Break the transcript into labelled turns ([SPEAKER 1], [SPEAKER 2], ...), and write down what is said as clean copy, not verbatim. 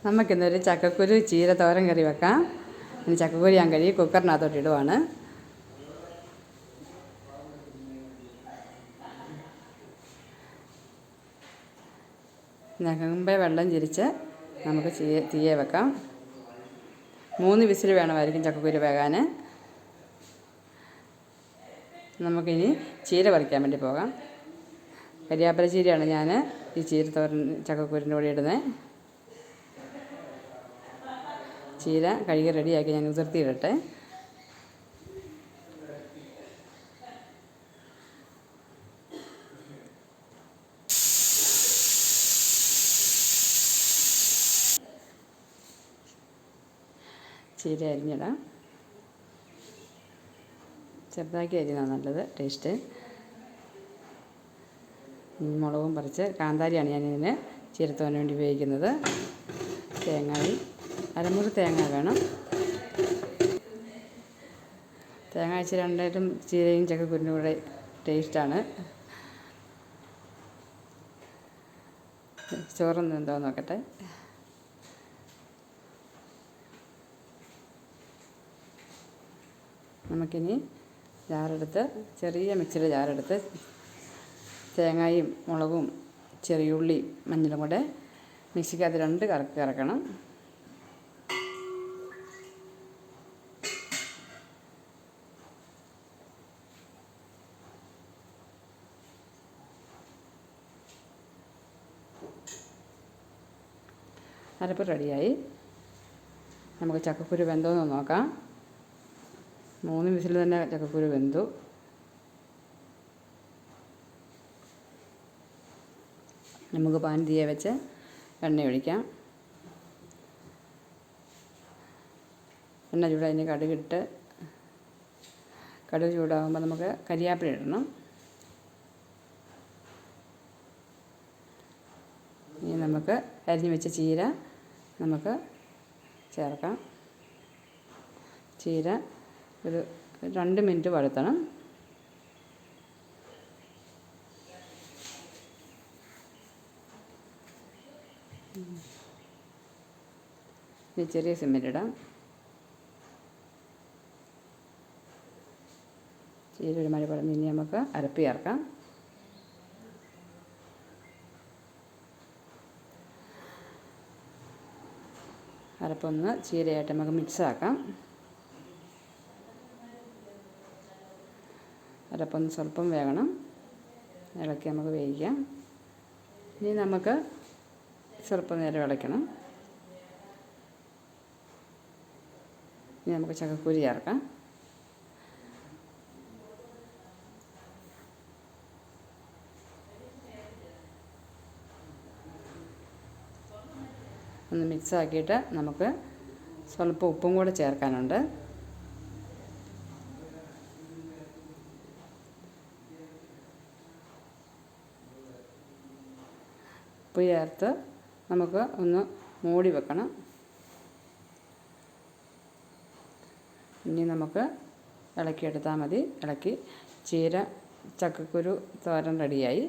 [SPEAKER 1] നമുക്കിന്നൊരു ചക്കക്കുരു ചീര തോരൻ കറി വെക്കാം. ഇനി ചക്കക്കുരു ഞാൻ കഴുകി കുക്കറിനകത്തോട്ട് ഇടുവാണ്. മുമ്പേ വെള്ളം ചിരിച്ച് നമുക്ക് തീയെ വെക്കാം. 3 വിസിൽ വേണമായിരിക്കും ചക്കക്കുരു വേകാൻ. നമുക്കിനി ചീര പറിക്കാൻ വേണ്ടി പോകാം. കരിയാപ്പല ചീരയാണ് ഞാൻ ഈ ചീര തോരൻ ചക്കക്കുരിൻ്റെ കൂടെ ഇടുന്നത്. ചീര കഴുകി റെഡിയാക്കി ഞാൻ ഉതിർത്തിയിടട്ടെ. ചീര അരിഞ്ഞിടാം. ചെറുതാക്കി അരിഞ്ഞാൽ നല്ലത് ടേസ്റ്റ്. മുളകും പറിച്ച് കാന്താരിയാണ് ഞാനിതിന് ചീരത്തോരന് വേണ്ടി ഉപയോഗിക്കുന്നത്. തേങ്ങയും അരമുറി തേങ്ങ വേണം. തേങ്ങ അരച്ച് രണ്ടായിട്ടും ചീരയും ചക്കക്കുരിൻ്റെ കൂടെ ടേസ്റ്റാണ്. ചോറൊന്നും എന്തോ നോക്കട്ടെ. നമുക്കിനി ജാറെടുത്ത് ചെറിയ മിക്സിയുടെ ജാറെടുത്ത് തേങ്ങയും മുളകും ചെറിയുള്ളി മഞ്ഞളും കൂടെ മിക്സിക്കകത്ത് 2 കറക്ക് കറക്കണം. അരപ്പ് റെഡിയായി. നമുക്ക് ചക്കക്കുരു വെന്തോന്ന് നോക്കാം. 3 വിസിൽ തന്നെ ചക്കക്കുരു വെന്തു. നമുക്ക് പാൻ തീയെ വെച്ച് എണ്ണ ഒഴിക്കാം. എണ്ണ ചൂടായി കടുകിട്ട് കടുക് ചൂടാകുമ്പോൾ നമുക്ക് കരിയാപ്പില ഇടണം. ഇനി നമുക്ക് അരിഞ്ഞു വെച്ച ചീര നമുക്ക് ചേർക്കാം. ചീര ഒരു 2 മിനിറ്റ് വഴറ്റണം. ഇനി ചെറിയ സിമ്മിലിടാം. ചീര ഒരു മഴ പറഞ്ഞ് ഇനി നമുക്ക് അരപ്പ് ചേർക്കാം. അരപ്പൊന്ന് ചീരയായിട്ട് നമുക്ക് മിക്സാക്കാം. അരപ്പൊന്ന് സ്വല്പം വേകണം. ഇളക്കി നമുക്ക് വേവിക്കാം. ഇനി നമുക്ക് സ്വല്പം നേരം ഇളക്കണം. ഇനി നമുക്ക് ചക്കക്കുരു ചേർക്കാം. ഒന്ന് മിക്സാക്കിയിട്ട് നമുക്ക് സ്വല്പം ഉപ്പും കൂടെ ചേർക്കാനുണ്ട്. ഉപ്പ് ചേർത്ത് നമുക്ക് ഒന്ന് മൂടി വെക്കണം. ഇനി നമുക്ക് ഇളക്കിയെടുത്താൽ മതി. ഇളക്കി ചീര ചക്കക്കുരു തോരൻ റെഡിയായി.